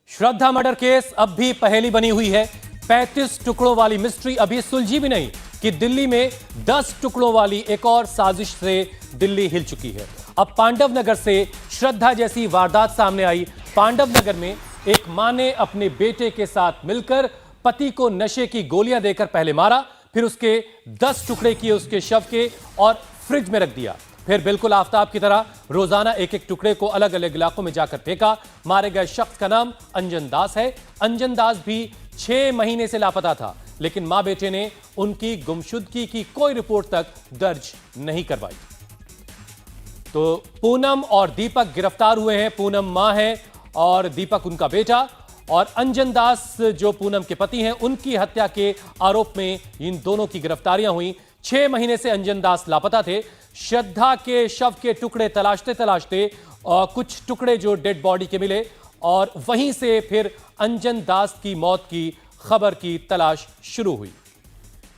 श्रद्धा murder case अब भी पहेली बनी हुई है। 35 टुकड़ों वाली मिस्ट्री अभी सुलझी भी नहीं कि दिल्ली में 10 टुकड़ों वाली एक और साजिश से दिल्ली हिल चुकी है। अब पांडव नगर से श्रद्धा जैसी वारदात सामने आई। पांडव नगर में एक मां ने अपने बेटे के साथ मिलकर पति को नशे की गोलियां देकर पहले मारा, फिर उसके 10 टुकड़े किए उसके शव के और फ्रिज में रख दिया। फिर बिल्कुल आफताब की तरह रोजाना एक एक टुकड़े को अलग अलग इलाकों में जाकर फेंका। मारे गए शख्स का नाम अंजन दास है। अंजन दास भी 6 महीने से लापता था, लेकिन मां बेटे ने उनकी गुमशुदगी की कोई रिपोर्ट तक दर्ज नहीं करवाई। तो पूनम और दीपक गिरफ्तार हुए हैं। पूनम मां है और दीपक उनका बेटा, और अंजन दास जो पूनम के पति हैं, उनकी हत्या के आरोप में इन दोनों की गिरफ्तारियां हुई। 6 महीने से अंजन दास लापता थे। श्रद्धा के शव के टुकड़े तलाशते तलाशते कुछ टुकड़े जो डेड बॉडी के मिले, और वहीं से फिर अंजन दास की मौत की खबर की तलाश शुरू हुई।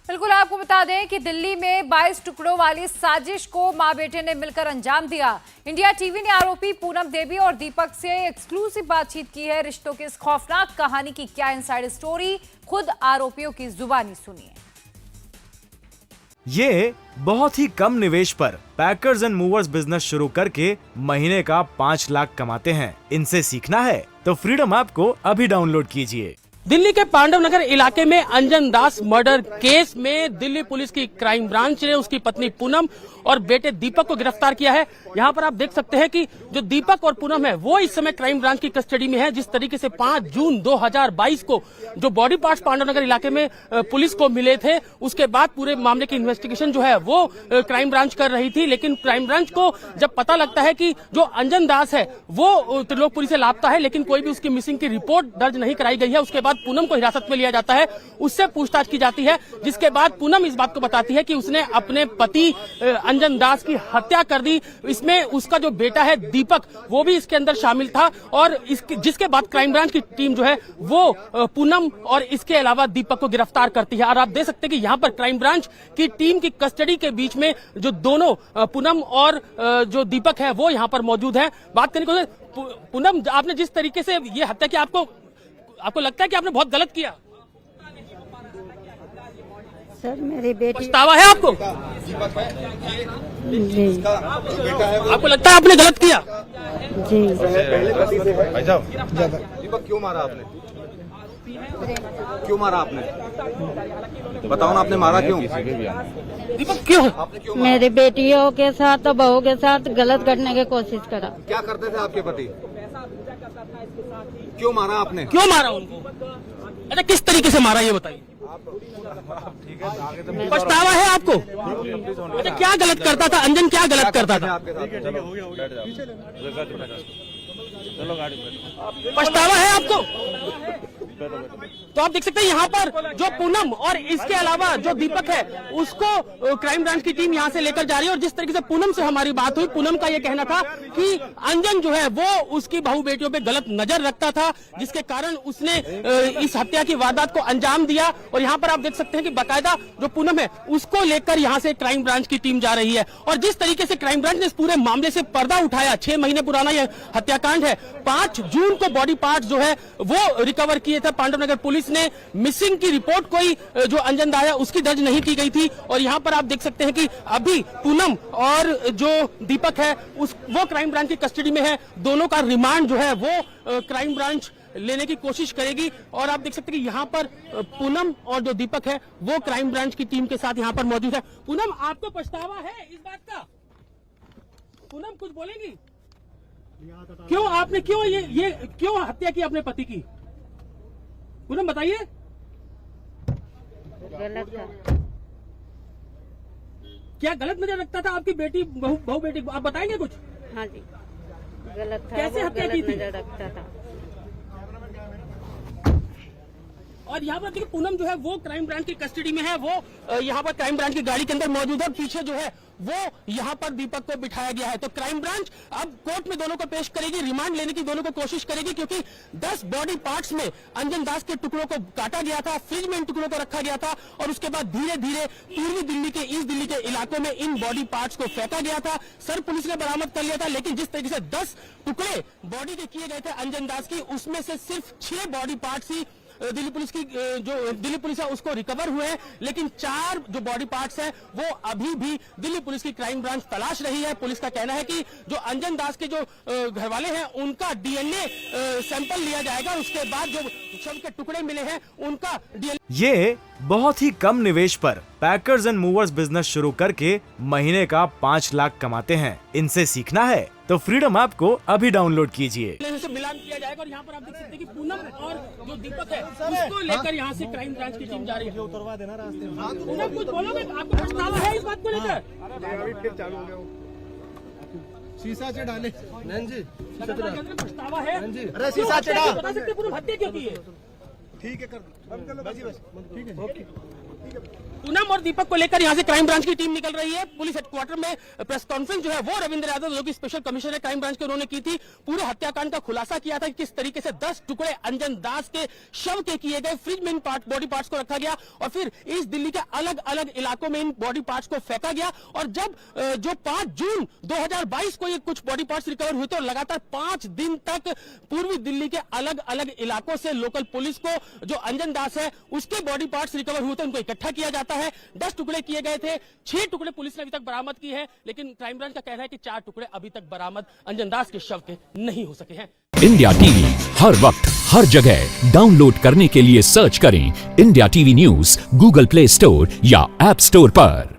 बिल्कुल, आपको बता दें कि दिल्ली में 22 टुकड़ों वाली साजिश को मां बेटे ने मिलकर अंजाम दिया। इंडिया टीवी ने आरोपी पूनम देवी और दीपक से एक्सक्लूसिव बातचीत की है। रिश्तों की इस खौफनाक कहानी की क्या इनसाइड स्टोरी, खुद आरोपियों की जुबानी सुनिए। ये बहुत ही कम निवेश पर पैकर्स एंड मूवर्स बिजनेस शुरू करके महीने का 5 लाख कमाते हैं। इनसे सीखना है तो फ्रीडम ऐप को अभी डाउनलोड कीजिए। दिल्ली के पांडव नगर इलाके में अंजन दास मर्डर केस में दिल्ली पुलिस की क्राइम ब्रांच ने उसकी पत्नी पूनम और बेटे दीपक को गिरफ्तार किया है। यहाँ पर आप देख सकते हैं कि जो दीपक और पूनम है वो इस समय क्राइम ब्रांच की कस्टडी में है। जिस तरीके से 5 जून 2022 को जो बॉडी पार्ट्स पांडव नगर इलाके में पुलिस को मिले थे, उसके बाद पूरे मामले की इन्वेस्टिगेशन जो है वो क्राइम ब्रांच कर रही थी। लेकिन क्राइम ब्रांच को जब पता लगता है कि जो अंजन दास है वो त्रिलोकपुरी से लापता है, लेकिन कोई भी उसकी मिसिंग की रिपोर्ट दर्ज नहीं कराई गई है, उसके बाद पूनम को हिरासत में लिया जाता है, उससे पूछताछ की जाती है, जिसके बाद पूनम इस बात को बताती है कि उसने अपने पति अंजन दास की हत्या कर दी। इसमें उसका जो बेटा है दीपक, वो भी इसके अंदर शामिल था, और जिसके बाद क्राइम ब्रांच की टीम जो है वो पूनम और इसके अलावा दीपक को गिरफ्तार करती है। और आप देख सकते हैं कि यहाँ पर क्राइम ब्रांच की टीम की कस्टडी के बीच में जो दोनों पूनम और जो दीपक है वो यहाँ पर मौजूद है। बात करने को पूनम, आपने जिस तरीके से ये हत्या की, आपको लगता है कि आपने बहुत गलत किया? सर मेरी बेटी, पछतावा है आपको? जी। आपको लगता है आपने गलत किया? जी। भाई साहब, दीपक क्यों मारा आपने? क्यों मारा आपने? बताओ ना, आपने मारा क्यों? दीपक क्यों? मेरी बेटियों के साथ और बहू के साथ गलत करने की कोशिश करा। क्या करते थे आपके पति? क्यों मारा आपने? क्यों मारा उनको? अच्छा, किस तरीके से मारा ये बताइए। पछतावा है आपको? अच्छा, क्या गलत करता था अंजन, क्या गलत करता था? पछतावा है आपको? तो आप देख सकते हैं यहाँ पर जो पूनम और इसके अलावा जो दीपक है उसको क्राइम ब्रांच की टीम यहाँ से लेकर जा रही है। और जिस तरीके से पूनम से हमारी बात हुई, पूनम का ये कहना था कि अंजन जो है वो उसकी बहू बेटियों पे गलत नजर रखता था, जिसके कारण उसने इस हत्या की वारदात को अंजाम दिया। और यहाँ पर आप देख सकते हैं कि बाकायदा जो पूनम है उसको लेकर यहाँ से क्राइम ब्रांच की टीम जा रही है। और जिस तरीके से क्राइम ब्रांच ने इस पूरे मामले से पर्दा उठाया, 6 महीने पुराना यह हत्याकांड है। 5 जून को बॉडी पार्ट जो है वो रिकवर किए थे। पांडव नगर पुलिस ने मिसिंग की रिपोर्ट कोई जो अंजन दास है उसकी दर्ज नहीं की गई थी। और यहाँ पर आप देख सकते हैं कि अभी पूनम और जो दीपक है वो क्राइम ब्रांच की कस्टडी में है। दोनों का रिमांड जो है वो क्राइम ब्रांच लेने की कोशिश करेगी। और आप देख सकते हैं कि यहाँ पर पूनम और जो दीपक है वो क्राइम ब्रांच की टीम के साथ यहाँ पर मौजूद है। पूनम, आपको पछतावा है इस बात का? पूनम, कुछ बोलेंगी? क्यों आपने ये क्यों हत्या की अपने पति की? पूनम बताइए। गलत था। क्या गलत नजर रखता था आपकी बेटी, बहू बेटी? आप बताएंगे कुछ? हाँ जी, गलत था। कैसे हत्या की थी? नजर रखता था। और यहाँ पर देखिए पूनम जो है वो क्राइम ब्रांच की कस्टडी में है। वो यहाँ पर क्राइम ब्रांच की गाड़ी के अंदर मौजूद है। पीछे जो है वो यहाँ पर दीपक को बिठाया गया है। तो क्राइम ब्रांच अब कोर्ट में दोनों को पेश करेगी, रिमांड लेने की दोनों को कोशिश करेगी, क्योंकि 10 बॉडी पार्ट्स में अंजन दास के टुकड़ों को काटा गया था, फ्रिज में इन टुकड़ों को रखा गया था और उसके बाद धीरे धीरे पूर्वी दिल्ली के ईस्ट दिल्ली के इलाकों में इन बॉडी पार्ट्स को फेंका गया था। सर पुलिस ने बरामद कर लिया था, लेकिन जिस तरीके से 10 टुकड़े बॉडी के किए गए थे अंजन दास की, उसमें से सिर्फ 6 बॉडी पार्ट्स ही दिल्ली पुलिस की जो दिल्ली पुलिस है उसको रिकवर हुए हैं, लेकिन 4 जो बॉडी पार्ट्स हैं वो अभी भी दिल्ली पुलिस की क्राइम ब्रांच तलाश रही है। पुलिस का कहना है कि जो अंजन दास के जो घर वाले हैं उनका डीएनए सैंपल लिया जाएगा, उसके बाद जो शव के टुकड़े मिले हैं उनका डीएनए। ये बहुत ही कम निवेश पर पैकर्स एंड मूवर्स बिजनेस शुरू करके महीने का 5 लाख कमाते हैं। इनसे सीखना है तो फ्रीडम ऐप को अभी डाउनलोड कीजिए। से मिलान किया जाएगा और यहाँ पर आप देख सकते हैं कि पूनम और जो दीपक है उसको लेकर यहाँ से क्राइम ब्रांच की टीम जा रही है। उतरवा देना रास्ते में। पूनम कुछ बोलोगे, आपको पछतावा है इस बात को लेकर? अभी फिर चालू हो गया शीशा से डाले नैन जी, पछतावा है? अरे शीशा चढ़ा, बता सकते पूनम हत्या क्यों की है? ठीक है कर बस ठीक है ओके। पूनम और दीपक को लेकर यहाँ से क्राइम ब्रांच की टीम निकल रही है। पुलिस हेडक्वार्टर में प्रेस कॉन्फ्रेंस जो है वो रविंद्र यादव जो कि स्पेशल कमिश्नर है क्राइम ब्रांच के, उन्होंने की थी। पूरे हत्याकांड का खुलासा किया था कि किस तरीके से 10 टुकड़े अंजन दास के शव के किए गए, फ्रिज में इन बॉडी पार्ट्स को रखा गया और फिर इस दिल्ली के अलग अलग इलाकों में इन बॉडी पार्ट्स को फेंका गया। और जब जो 5 जून 2022 को ये कुछ बॉडी पार्ट्स रिकवर हुए तो लगातार 5 दिन तक पूर्वी दिल्ली के अलग अलग इलाकों से लोकल पुलिस को जो अंजन दास है उसके बॉडी पार्ट्स रिकवर हुए थे उनको इकट्ठा किया जाता है। 10 टुकड़े किए गए थे, 6 टुकड़े पुलिस ने अभी तक बरामद किए हैं, लेकिन क्राइम ब्रांच का कहना है कि 4 टुकड़े अभी तक बरामद अंजन दास के शव के नहीं हो सके हैं। इंडिया टीवी हर वक्त हर जगह डाउनलोड करने के लिए सर्च करें India TV news Google play store या ऐप स्टोर पर।